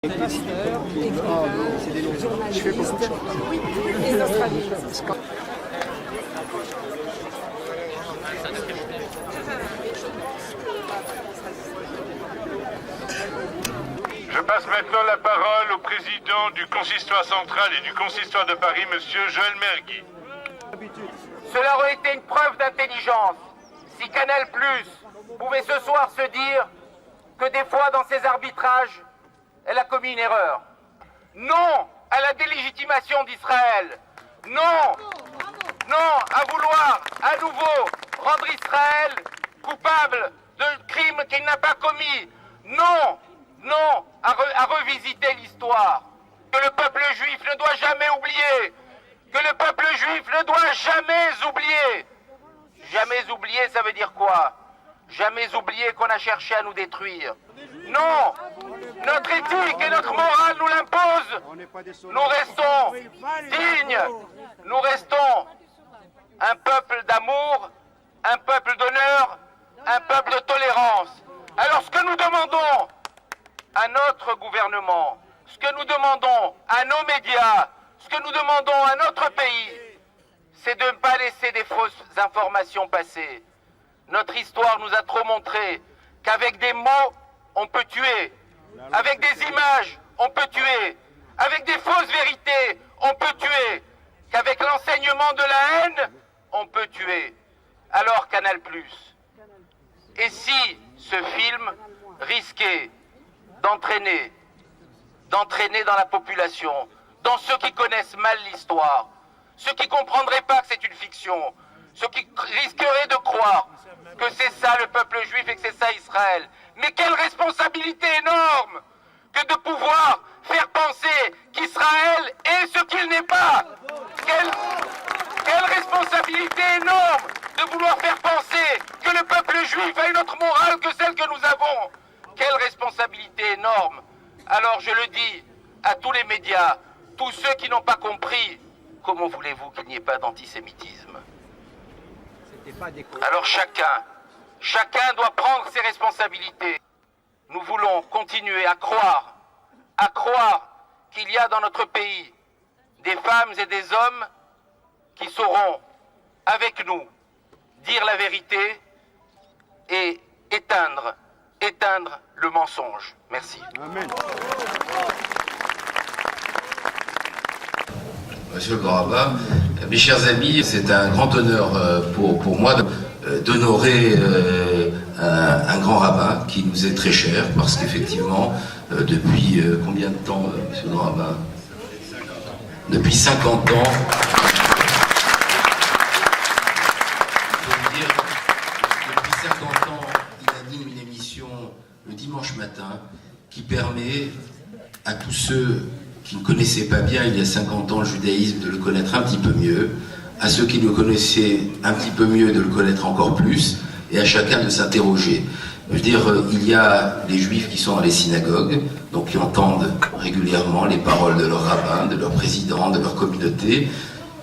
Pasteur, écrivain, journaliste, oui, les Australiens. Je passe maintenant la parole au président du consistoire central et du consistoire de Paris, monsieur Joël Mergui. Cela aurait été une preuve d'intelligence si Canal+ pouvait ce soir se dire que des fois dans ses arbitrages, elle a commis une erreur. Non à la délégitimation d'Israël. Non, non à vouloir à nouveau rendre Israël coupable de crimes qu'il n'a pas commis. Non, non à revisiter l'histoire. Que le peuple juif ne doit jamais oublier. Que le peuple juif ne doit jamais oublier. Jamais oublier, ça veut dire quoi? Jamais oublier qu'on a cherché à nous détruire. Non! Notre éthique et notre morale nous l'imposent. Nous restons dignes. Nous restons un peuple d'amour, un peuple d'honneur, un peuple de tolérance. Alors ce que nous demandons à notre gouvernement, ce que nous demandons à nos médias, ce que nous demandons à notre pays, c'est de ne pas laisser des fausses informations passer. Notre histoire nous a trop montré qu'avec des mots, on peut tuer. Avec des images, on peut tuer. Avec des fausses vérités, on peut tuer. Qu'avec l'enseignement de la haine, on peut tuer. Alors Canal+. Et si ce film risquait d'entraîner dans la population, dans ceux qui connaissent mal l'histoire, ceux qui ne comprendraient pas que c'est une fiction, ceux qui risqueraient de croire que c'est ça le peuple juif et que c'est ça Israël. Mais quelle responsabilité énorme que de pouvoir faire penser qu'Israël est ce qu'il n'est pas. Quelle responsabilité énorme de vouloir faire penser que le peuple juif a une autre morale que celle que nous avons. Quelle responsabilité énorme. Alors je le dis à tous les médias, tous ceux qui n'ont pas compris, comment voulez-vous qu'il n'y ait pas d'antisémitisme? Alors chacun doit prendre ses responsabilités. Nous voulons continuer à croire qu'il y a dans notre pays des femmes et des hommes qui sauront, avec nous, dire la vérité et éteindre le mensonge. Merci. Amen. Monsieur le Grand Rabbin, mes chers amis, c'est un grand honneur pour moi d'honorer un grand rabbin qui nous est très cher, parce qu'effectivement, depuis combien de temps, Monsieur le Grand Rabbin? Depuis 50 ans. Depuis 50 ans, il anime une émission le dimanche matin qui permet à tous ceux qui ne connaissaient pas bien il y a 50 ans le judaïsme de le connaître un petit peu mieux, à ceux qui le connaissaient un petit peu mieux de le connaître encore plus, et à chacun de s'interroger. Je veux dire, il y a les juifs qui sont dans les synagogues, donc qui entendent régulièrement les paroles de leur rabbin, de leur président, de leur communauté,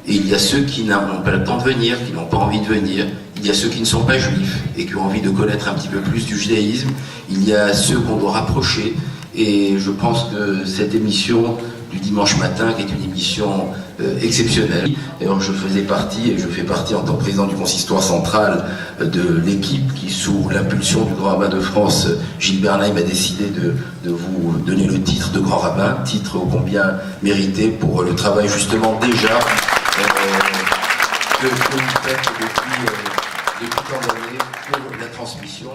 et il y a ceux qui n'ont pas le temps de venir, qui n'ont pas envie de venir, il y a ceux qui ne sont pas juifs et qui ont envie de connaître un petit peu plus du judaïsme, il y a ceux qu'on doit rapprocher, et je pense que cette émission du dimanche matin, qui est une émission exceptionnelle. D'ailleurs, je fais partie en tant que président du consistoire central de l'équipe qui, sous l'impulsion du grand rabbin de France, Gilles Bernheim, a décidé de vous donner le titre de grand rabbin, titre ô combien mérité pour le travail justement déjà que vous faites depuis tant d'années pour la transmission.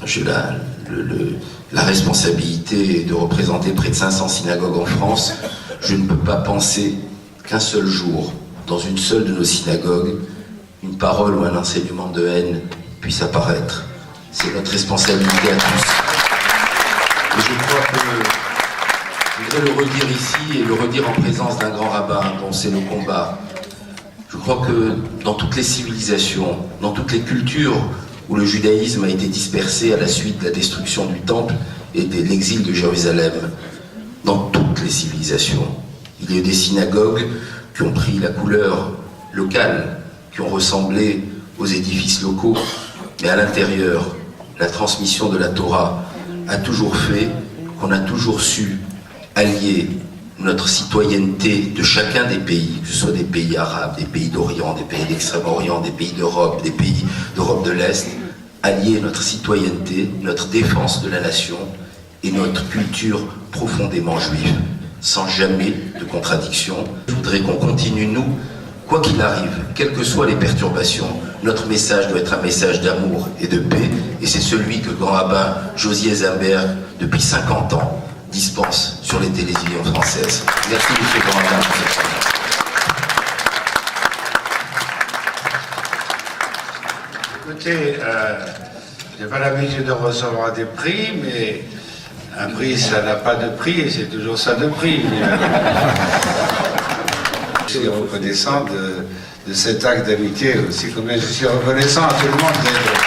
J'ai la responsabilité de représenter près de 500 synagogues en France. Je ne peux pas penser qu'un seul jour, dans une seule de nos synagogues, une parole ou un enseignement de haine puisse apparaître. C'est notre responsabilité à tous. Et je crois que je voudrais le redire ici et le redire en présence d'un grand rabbin dont c'est le combat. Je crois que dans toutes les civilisations, dans toutes les cultures où le judaïsme a été dispersé à la suite de la destruction du temple et de l'exil de Jérusalem, dans toutes les civilisations, il y a eu des synagogues qui ont pris la couleur locale, qui ont ressemblé aux édifices locaux, mais à l'intérieur, la transmission de la Torah a toujours fait qu'on a toujours su allier notre citoyenneté de chacun des pays, que ce soit des pays arabes, des pays d'Orient, des pays d'Extrême-Orient, des pays d'Europe, des pays d'Europe de l'Est, allier notre citoyenneté, notre défense de la nation et notre culture profondément juive, sans jamais de contradiction. Je voudrais qu'on continue, nous, quoi qu'il arrive, quelles que soient les perturbations, notre message doit être un message d'amour et de paix, et c'est celui que le grand rabbin Josier Zimberg, depuis 50 ans, dispense sur les télévisions françaises. Merci, monsieur le grand rabbin, pour cette chose. Écoutez, je n'ai pas l'habitude de recevoir des prix, mais un prix, ça n'a pas de prix, et c'est toujours ça de prix. Je suis reconnaissant de cet acte d'amitié, aussi comme je suis reconnaissant à tout le monde d'être.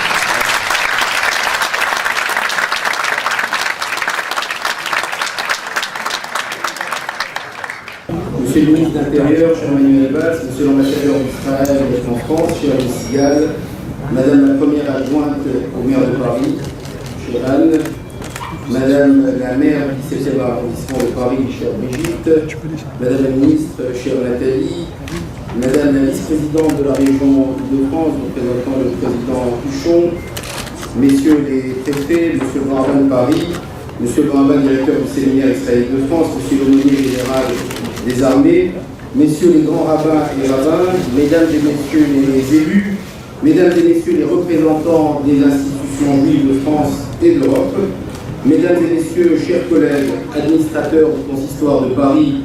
Monsieur le ministre de l'Intérieur, cher Emmanuel Valls, monsieur l'ambassadeur d'Israël en France, cher Louis Sigal, madame la première adjointe au maire de Paris, chère Anne, madame la maire du 17e arrondissement de Paris, chère Brigitte, madame la ministre, chère Nathalie, madame la vice-présidente de la région de France, représentant le président Huchon, messieurs les préfets, monsieur le grand rabbin de Paris, monsieur le grand rabbin directeur du séminaire israélien de France, monsieur l'aumônier général des armées, messieurs les grands rabbins et rabbins, mesdames et messieurs les élus, mesdames et messieurs les représentants des institutions juives de France et d'Europe, mesdames et messieurs, chers collègues, administrateurs du consistoire de Paris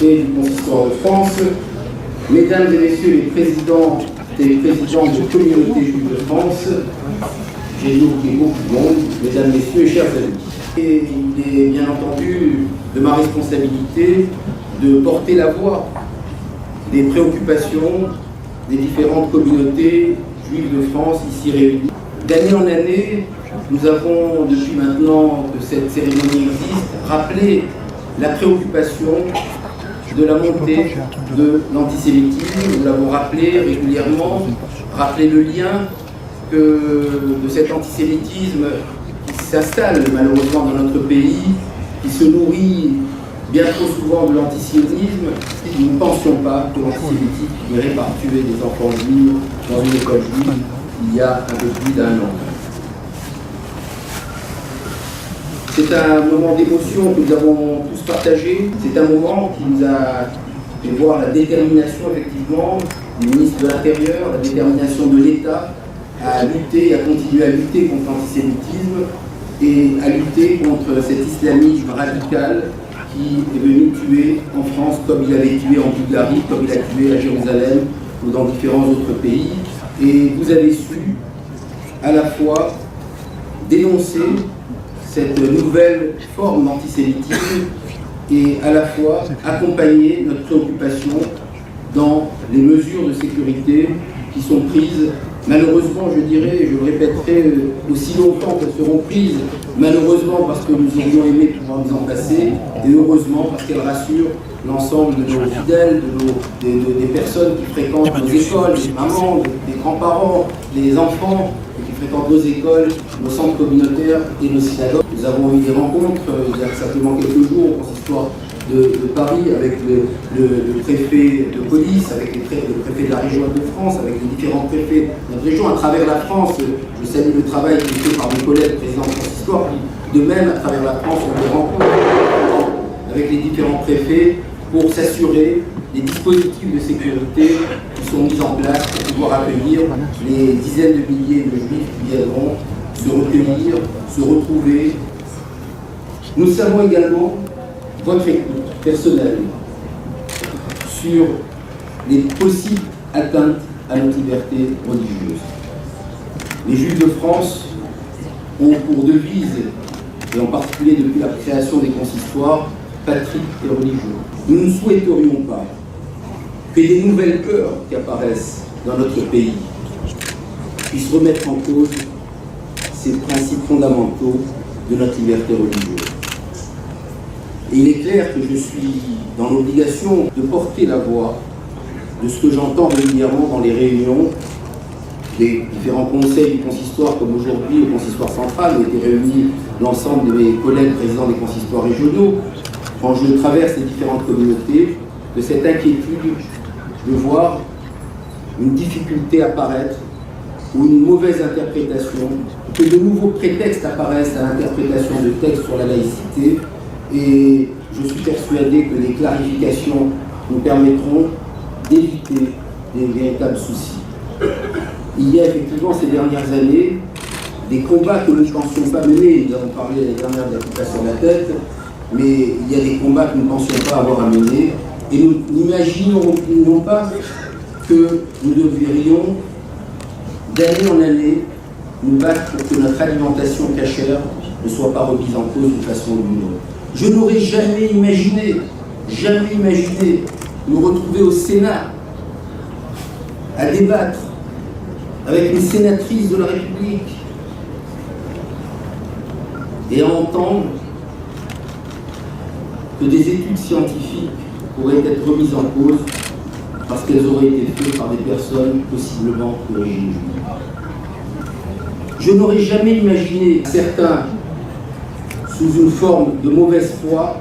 et du consistoire de France, mesdames et messieurs les présidents et présidentes de communautés juives de France, j'ai oublié beaucoup de monde, mesdames, messieurs, chers amis. Et il est bien entendu de ma responsabilité de porter la voix des préoccupations des différentes communautés juives de France ici réunies. D'année en année, nous avons, depuis maintenant que cette cérémonie existe, rappelé la préoccupation de la montée de l'antisémitisme. Nous l'avons rappelé régulièrement, rappelé le lien de cet antisémitisme qui s'installe malheureusement dans notre pays, qui se nourrit bien trop souvent de l'antisionisme. Nous ne pensions pas que l'antisémitisme finirait par tuer des enfants juifs dans une école juive il y a un peu plus d'un an. C'est un moment d'émotion que nous avons tous partagé. C'est un moment qui nous a fait voir la détermination, effectivement, du ministre de l'Intérieur, la détermination de l'État à lutter, à continuer à lutter contre l'antisémitisme et à lutter contre cet islamisme radical qui est venu tuer en France comme il avait tué en Bulgarie, comme il a tué à Jérusalem ou dans différents autres pays. Et vous avez su à la fois dénoncer cette nouvelle forme d'antisémitisme et à la fois accompagner notre préoccupation dans les mesures de sécurité qui sont prises, malheureusement, je dirais, et je le répéterai aussi longtemps qu'elles seront prises, malheureusement parce que nous aurions aimé pouvoir nous en passer, et heureusement parce qu'elles rassurent l'ensemble de nos fidèles, des personnes qui fréquentent nos écoles, des mamans, des grands-parents, les enfants qui fréquentent nos écoles, nos centres communautaires et nos synagogues. Nous avons eu des rencontres il y a simplement quelques jours au consistoire de Paris avec le préfet de police, avec le préfet de la région de France, avec les différents préfets de notre région, à travers la France. Je salue le travail qui est fait par mes collègues présidents du consistoire, qui, de même, à travers la France, ont des rencontres avec les différents préfets pour s'assurer des dispositifs de sécurité qui sont mis en place pour pouvoir accueillir les dizaines de milliers de juifs qui viendront se recueillir, se retrouver. Nous savons également votre écoute personnelle sur les possibles atteintes à notre liberté religieuse. Les Juifs de France ont pour devise, et en particulier depuis la création des consistoires, patrie et religion. Nous ne souhaiterions pas que des nouvelles peurs qui apparaissent dans notre pays puissent remettre en cause ces principes fondamentaux de notre liberté religieuse. Et il est clair que je suis dans l'obligation de porter la voix de ce que j'entends régulièrement dans les réunions des différents conseils du consistoire, comme aujourd'hui au consistoire central, où étaient réunis l'ensemble de mes collègues présidents des consistoires régionaux, quand je traverse les différentes communautés, de cette inquiétude de voir une difficulté apparaître ou une mauvaise interprétation, que de nouveaux prétextes apparaissent à l'interprétation de textes sur la laïcité, et je suis persuadé que les clarifications nous permettront d'éviter des véritables soucis. Il y a effectivement ces dernières années des combats que nous ne pensions pas mener. Nous avons parlé l'année dernière de la coupe sur la tête, mais il y a des combats que nous ne pensions pas avoir à mener, et nous n'imaginons pas que nous devrions d'année en année nous battre pour que notre alimentation cachère ne soit pas remise en cause d'une façon ou d'une autre. Je n'aurais jamais imaginé nous retrouver au Sénat à débattre avec une sénatrice de la République et à entendre que des études scientifiques pourraient être remises en cause parce qu'elles auraient été faites par des personnes possiblement d'origine juive. Je n'aurais jamais imaginé certains, sous une forme de mauvaise foi,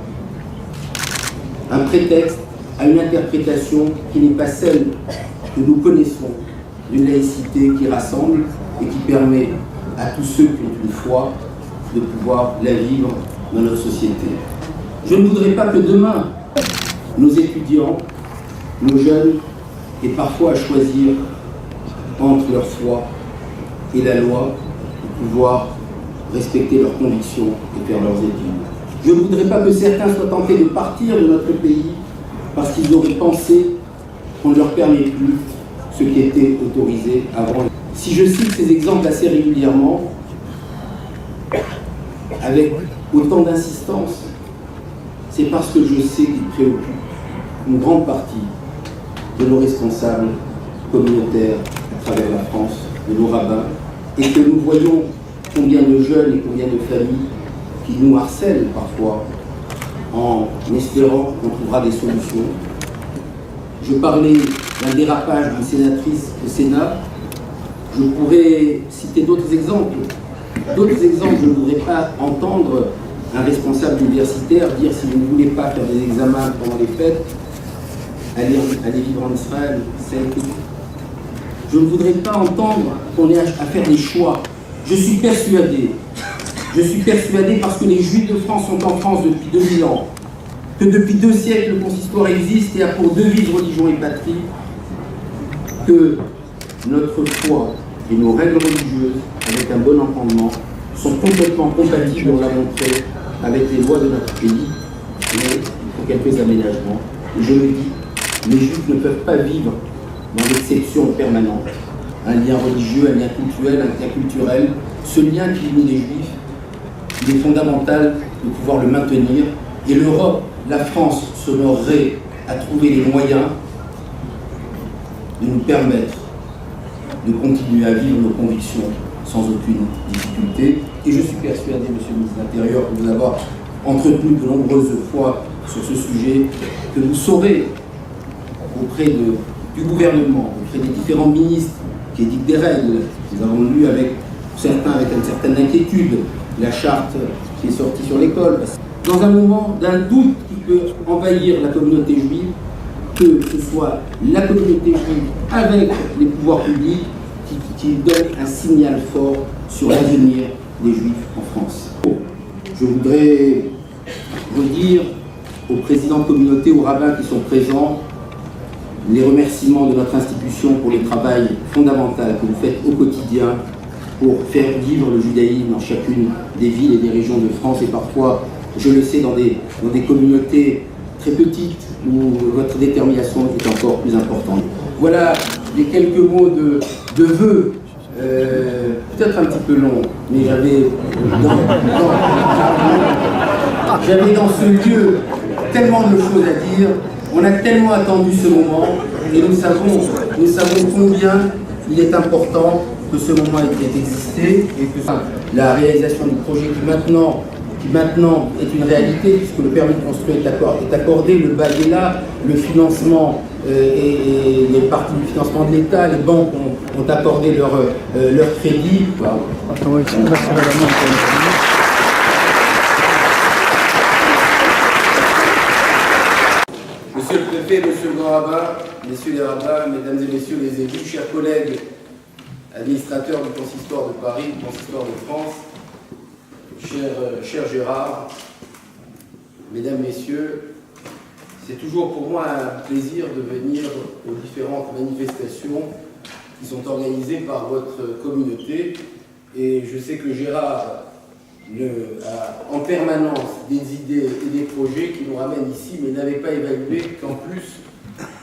un prétexte à une interprétation qui n'est pas celle que nous connaissons d'une laïcité qui rassemble et qui permet à tous ceux qui ont une foi de pouvoir la vivre dans notre société. Je ne voudrais pas que demain, nos étudiants, nos jeunes, aient parfois à choisir entre leur foi et la loi pour pouvoir respecter leurs convictions et faire leurs études. Je ne voudrais pas que certains soient tentés de partir de notre pays parce qu'ils auraient pensé qu'on ne leur permet plus ce qui était autorisé avant. Si je cite ces exemples assez régulièrement, avec autant d'insistance, c'est parce que je sais qu'ils préoccupent une grande partie de nos responsables communautaires à travers la France, de nos rabbins, et que nous voyons combien de jeunes et combien de familles qui nous harcèlent parfois en espérant qu'on trouvera des solutions. Je parlais d'un dérapage d'une sénatrice au Sénat. Je pourrais citer d'autres exemples. D'autres exemples, je ne voudrais pas entendre un responsable universitaire dire si vous ne voulez pas faire des examens pendant les fêtes, allez vivre en Israël, c'est tout. Je ne voudrais pas entendre qu'on ait à faire des choix. Je suis persuadé parce que les Juifs de France sont en France depuis 2000 ans, que depuis 2 siècles le consistoire existe et a pour devise religion et patrie, que notre foi et nos règles religieuses, avec un bon entendement, sont complètement compatibles, on l'a montré, avec les lois de notre pays, mais il faut quelques aménagements. Et je me dis, les Juifs ne peuvent pas vivre dans l'exception permanente. Un lien religieux, un lien culturel, un lien culturel. Ce lien qui unit les Juifs, il est fondamental de pouvoir le maintenir. Et l'Europe, la France, s'honorerait à trouver les moyens de nous permettre de continuer à vivre nos convictions sans aucune difficulté. Et je suis persuadé, Monsieur le ministre de l'Intérieur, pour vous avoir entretenu de nombreuses fois sur ce sujet, que vous saurez auprès du gouvernement, auprès des différents ministres qui édictent des règles. Nous avons lu avec certains, avec une certaine inquiétude, la charte qui est sortie sur l'école. Dans un moment d'un doute qui peut envahir la communauté juive, que ce soit la communauté juive avec les pouvoirs publics qui donnent un signal fort sur l'avenir des Juifs en France. Je voudrais redire aux présidents de communauté, aux rabbins qui sont présents, les remerciements de notre institution pour le travail fondamental que vous faites au quotidien pour faire vivre le judaïsme dans chacune des villes et des régions de France, et parfois, je le sais, dans des communautés très petites où votre détermination est encore plus importante. Voilà les quelques mots de vœux, peut-être un petit peu long, mais j'avais dans ce lieu tellement de choses à dire. On a tellement attendu ce moment, et nous savons combien il est important que ce moment ait existé, et que la réalisation du projet qui maintenant est une réalité, puisque le permis de construire est accordé, le bail est là, le financement et les parties du financement de l'État, les banques ont accordé leur crédit. préfet, monsieur le grand rabbin, messieurs les rabbins, mesdames et messieurs les élus, chers collègues administrateurs du consistoire de Paris, du consistoire de France, cher Gérard, mesdames, messieurs, c'est toujours pour moi un plaisir de venir aux différentes manifestations qui sont organisées par votre communauté. Et je sais que Gérard a en permanence des idées et des projets qui nous ramènent ici, mais n'avait pas évalué qu'en plus,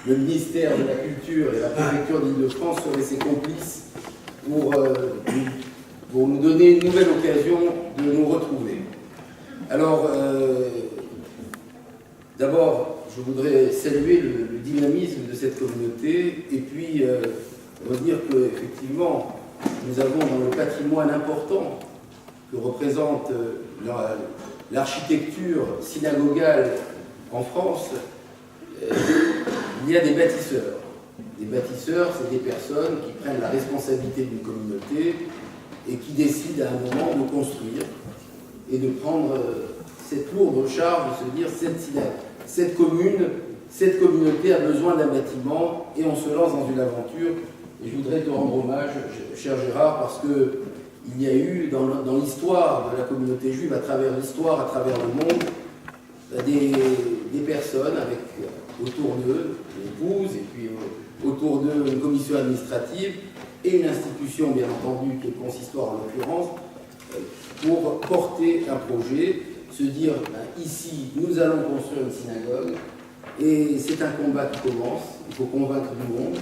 le ministère de la Culture et la préfecture d'Île-de-France seraient ses complices pour nous donner une nouvelle occasion de nous retrouver. Alors, d'abord, je voudrais saluer le dynamisme de cette communauté et puis redire qu'effectivement, nous avons dans le patrimoine important que représente l'architecture synagogale en France, il y a des bâtisseurs. Les bâtisseurs, c'est des personnes qui prennent la responsabilité d'une communauté et qui décident à un moment de construire et de prendre cette lourde charge de se dire cette communauté a besoin d'un bâtiment et on se lance dans une aventure. Et je voudrais te rendre hommage, cher Gérard, parce qu'il y a eu dans l'histoire de la communauté juive, à travers l'histoire, à travers le monde, des personnes avec autour d'eux une épouse et puis autour d'eux une commission administrative et une institution, bien entendu, qui est le consistoire en l'occurrence, pour porter un projet, se dire ici, nous allons construire une synagogue et c'est un combat qui commence, il faut convaincre du monde,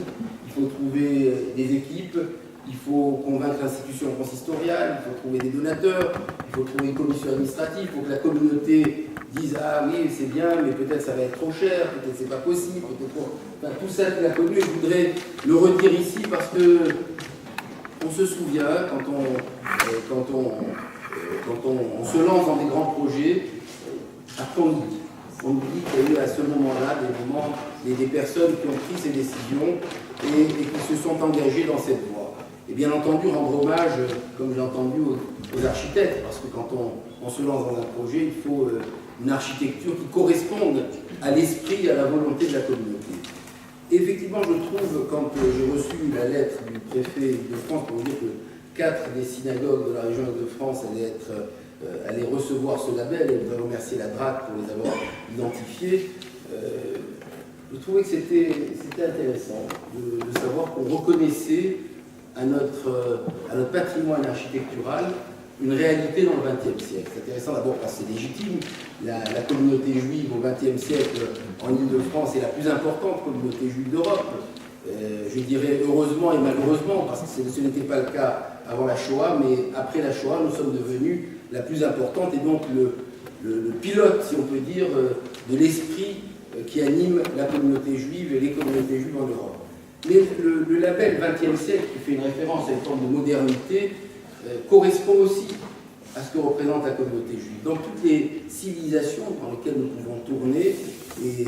il faut trouver des équipes, il faut convaincre l'institution consistoriale, il faut trouver des donateurs, il faut trouver une commission administrative, il faut que la communauté dise « Ah oui, c'est bien, mais peut-être ça va être trop cher, peut-être c'est pas possible, Enfin, tout ça qu'il a connu, je voudrais le redire ici parce que on se souvient, quand on se lance dans des grands projets, après on oublie qu'il y a eu à ce moment-là des personnes qui ont pris ces décisions et qui se sont engagées dans cette voie. Et bien entendu, rendre hommage, comme j'ai entendu, aux architectes, parce que quand on se lance dans un projet, il faut une architecture qui corresponde à l'esprit et à la volonté de la communauté. Et effectivement, je trouve, quand j'ai reçu la lettre du préfet de France pour dire que 4 des synagogues de la région de France allaient recevoir ce label, et je voudrais remercier la DRAC pour les avoir identifiés, je trouvais que c'était intéressant de savoir qu'on reconnaissait à notre patrimoine architectural une réalité dans le XXe siècle. C'est intéressant d'abord parce que c'est légitime. La communauté juive au XXe siècle en Île-de-France est la plus importante communauté juive d'Europe. Je dirais heureusement et malheureusement, parce que ce n'était pas le cas avant la Shoah, mais après la Shoah, nous sommes devenus la plus importante et donc le pilote, si on peut dire, de l'esprit qui anime la communauté juive et les communautés juives en Europe. Mais le label XXe siècle, qui fait une référence à une forme de modernité, correspond aussi à ce que représente la communauté juive. Donc toutes les civilisations dans lesquelles nous pouvons tourner, et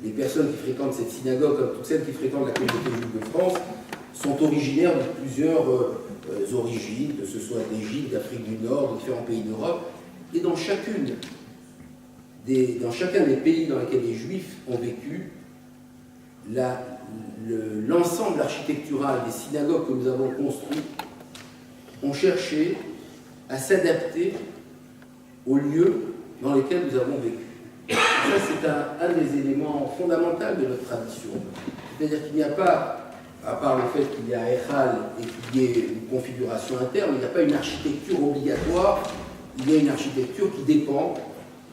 les personnes qui fréquentent cette synagogue, comme toutes celles qui fréquentent la communauté juive de France, sont originaires de plusieurs origines, que ce soit d'Égypte, d'Afrique du Nord, de différents pays d'Europe, et dans chacun des pays dans lesquels les Juifs ont vécu, l'ensemble architectural des synagogues que nous avons construites ont cherché à s'adapter aux lieux dans lesquels nous avons vécu. Et ça, c'est un des éléments fondamentaux de notre tradition. C'est-à-dire qu'il n'y a pas, à part le fait qu'il y a un Echal et qu'il y ait une configuration interne, il n'y a pas une architecture obligatoire, il y a une architecture qui dépend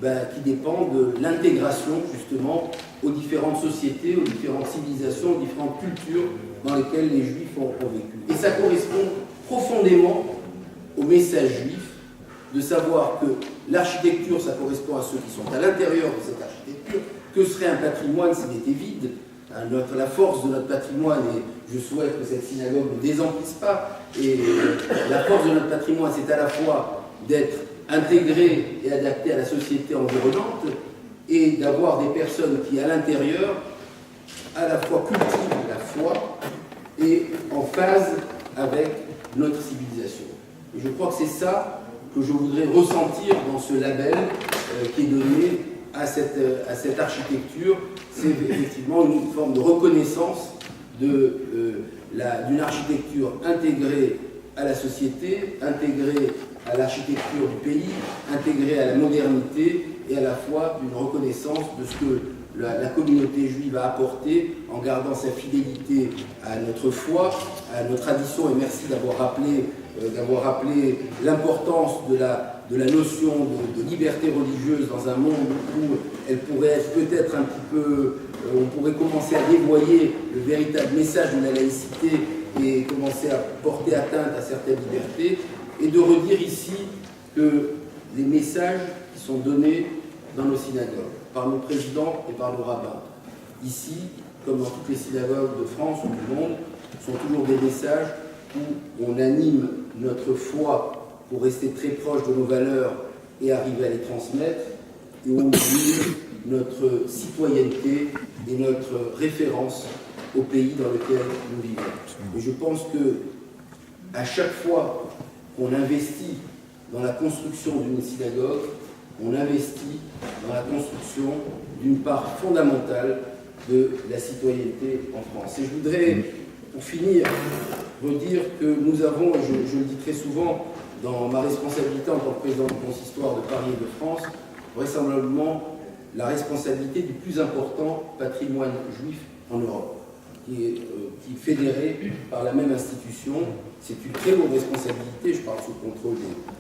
de l'intégration, justement, aux différentes sociétés, aux différentes civilisations, aux différentes cultures dans lesquelles les Juifs ont vécu. Et ça correspond profondément au message juif de savoir que l'architecture, ça correspond à ceux qui sont à l'intérieur de cette architecture. Que serait un patrimoine s'il était vide? La force de notre patrimoine, et je souhaite que cette synagogue ne désemplisse pas, et la force de notre patrimoine, c'est à la fois d'être intégré et adapté à la société environnante, et d'avoir des personnes qui, à l'intérieur, à la fois cultivent la foi et en phase avec notre civilisation. Et je crois que c'est ça que je voudrais ressentir dans ce label qui est donné à cette architecture, c'est effectivement une forme de reconnaissance d'une architecture intégrée à la société, intégrée à l'architecture du pays, intégrée à la modernité et à la fois d'une reconnaissance de ce que la communauté juive a apporté en gardant sa fidélité à notre foi, à nos traditions, et merci d'avoir rappelé l'importance de la notion de liberté religieuse dans un monde où elle pourrait être peut-être un petit peu, on pourrait commencer à dévoyer le véritable message de la laïcité et commencer à porter atteinte à certaines libertés, et de redire ici que les messages qui sont donnés dans nos synagogues, par nos présidents et par nos rabbins, ici, comme dans toutes les synagogues de France ou du monde, sont toujours des messages où on anime notre foi pour rester très proche de nos valeurs et arriver à les transmettre, et où on anime notre citoyenneté et notre référence au pays dans lequel nous vivons. Et je pense que à chaque fois qu'on investit dans la construction d'une synagogue, on investit dans la construction d'une part fondamentale de la citoyenneté en France. Et je voudrais, pour finir, redire que nous avons, je le dis très souvent, dans ma responsabilité en tant que président du consistoire de Paris et de France, vraisemblablement la responsabilité du plus important patrimoine juif en Europe, qui est fédéré par la même institution. C'est une très lourde responsabilité, je parle sous le contrôle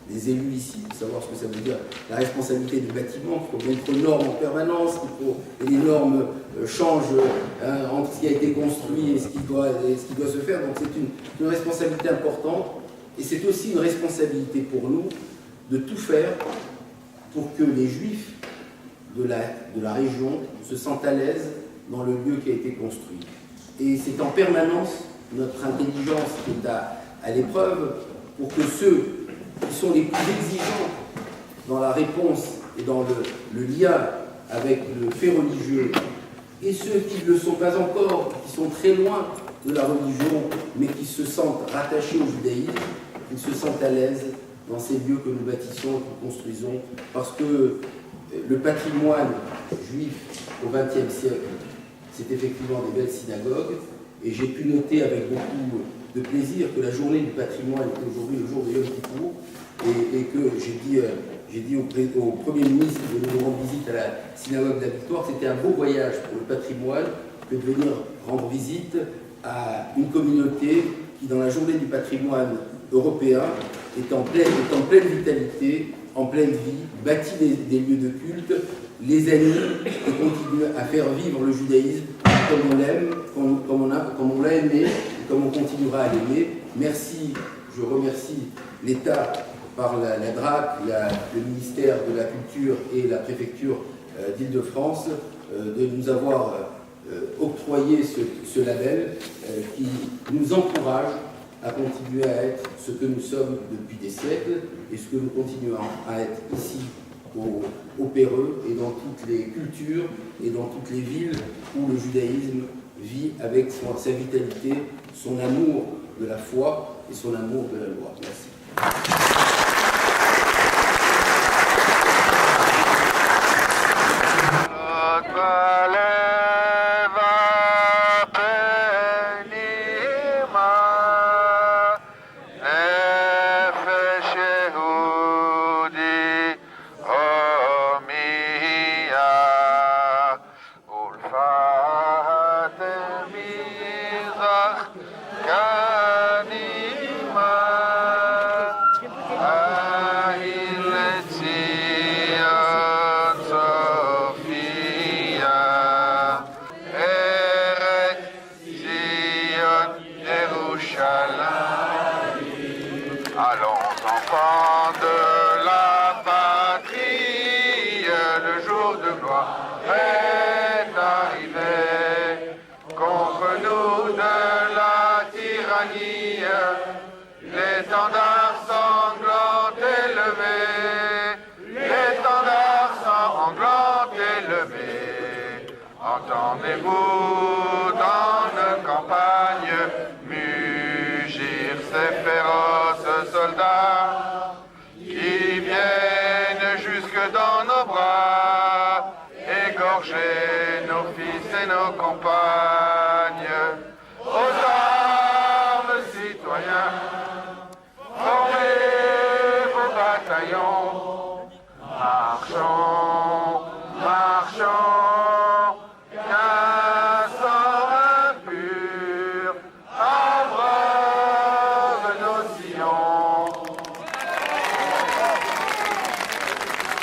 des élus ici, de savoir ce que ça veut dire, la responsabilité du bâtiment, il faut mettre aux normes en permanence, et les normes changent entre ce qui a été construit et ce qui doit se faire, donc c'est une responsabilité importante, et c'est aussi une responsabilité pour nous de tout faire pour que les Juifs de la région se sentent à l'aise dans le lieu qui a été construit. Et c'est en permanence notre intelligence qui est à l'épreuve pour que ceux qui sont les plus exigeants dans la réponse et dans le lien avec le fait religieux, et ceux qui ne le sont pas encore, qui sont très loin de la religion, mais qui se sentent rattachés au judaïsme, ils se sentent à l'aise dans ces lieux que nous bâtissons, que nous construisons, parce que le patrimoine juif au XXe siècle, c'est effectivement des belles synagogues, et j'ai pu noter avec beaucoup de plaisir que la journée du patrimoine était aujourd'hui le jour de Yom Kippour, et que j'ai dit au Premier ministre de nous rendre visite à la synagogue de la Victoire, c'était un beau voyage pour le patrimoine que de venir rendre visite à une communauté qui, dans la journée du patrimoine européen, est en pleine vitalité, en pleine vie, bâtit des lieux de culte, les anime et continue à faire vivre le judaïsme comme on l'aime, comme on l'a aimé et comme on continuera à l'aimer. Merci, je remercie l'État par la DRAC, le ministère de la Culture et la préfecture d'Île-de-France de nous avoir octroyé ce label qui nous encourage à continuer à être ce que nous sommes depuis des siècles et ce que nous continuons à être ici au Péreux et dans toutes les cultures et dans toutes les villes où le judaïsme vit avec sa vitalité, son amour de la foi et son amour de la loi. Merci. Entendez-vous dans nos campagnes mugir ces féroces soldats qui viennent jusque dans nos bras égorger nos fils et nos compagnes. Aux